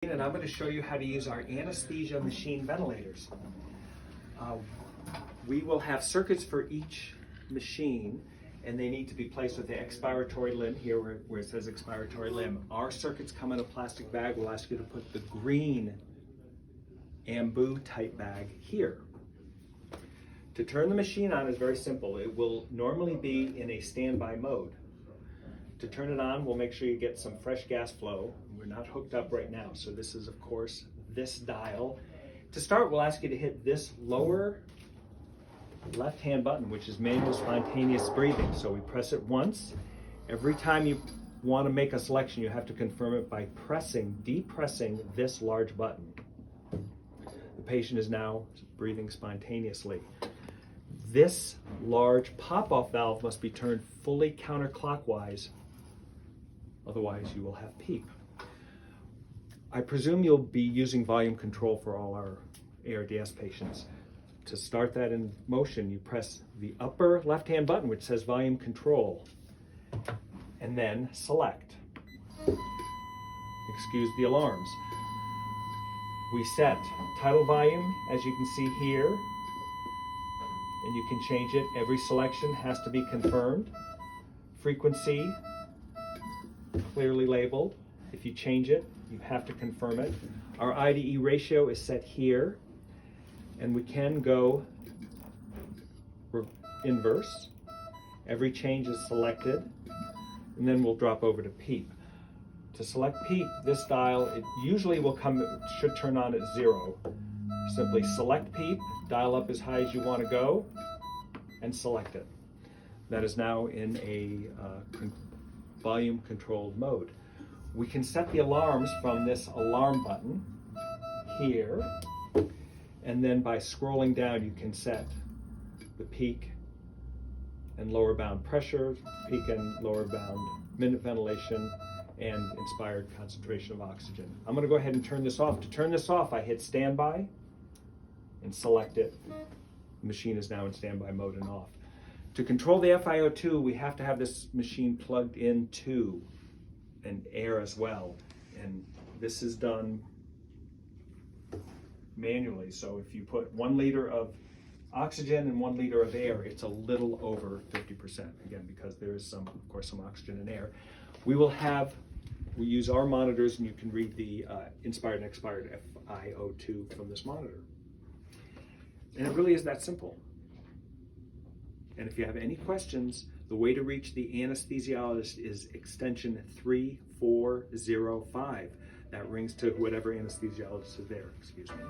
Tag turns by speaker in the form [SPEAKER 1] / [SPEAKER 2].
[SPEAKER 1] And I'm going to show you how to use our anesthesia machine ventilators. We will have circuits for each machine, and they need to be placed with the expiratory limb here where it says expiratory limb. Our circuits come in a plastic bag. We'll ask you to put the green Ambu type bag here. To turn the machine on is very simple. It will normally be in a standby mode. To turn it on, we'll make sure you get some fresh gas flow. We're not hooked up right now, so this is, of course, this dial. To start, we'll ask you to hit this lower left-hand button, which is manual spontaneous breathing. So we press it once. Every time you want to make a selection, you have to confirm it by depressing this large button. The patient is now breathing spontaneously. This large pop-off valve must be turned fully counterclockwise, otherwise you will have PEEP. I presume you'll be using volume control for all our ARDS patients. To start that in motion, you press the upper left-hand button, which says volume control, and then select. Excuse the alarms. We set tidal volume, as you can see here, and you can change it. Every selection has to be confirmed. Frequency, clearly labeled. If you change it, you have to confirm it. Our IDE ratio is set here, and we can go inverse. Every change is selected, and then we'll drop over to PEEP. To select PEEP, this dial, it usually should turn on at 0. Simply select PEEP, dial up as high as you want to go, and select it. That is now in a volume controlled mode. We can set the alarms from this alarm button here, and then by scrolling down you can set the peak and lower bound pressure, peak and lower bound minute ventilation, and inspired concentration of oxygen. I'm going to go ahead and turn this off. To turn this off, I hit standby and select it. The machine is now in standby mode and off. To control the FiO2, we have to have this machine plugged into an air as well. And this is done manually. So if you put 1 liter of oxygen and 1 liter of air, it's a little over 50%. Again, because there is of course, some oxygen and air. We use our monitors, and you can read the inspired and expired FiO2 from this monitor. And it really is that simple. And if you have any questions, the way to reach the anesthesiologist is extension 3405. That rings to whatever anesthesiologist is there, excuse me.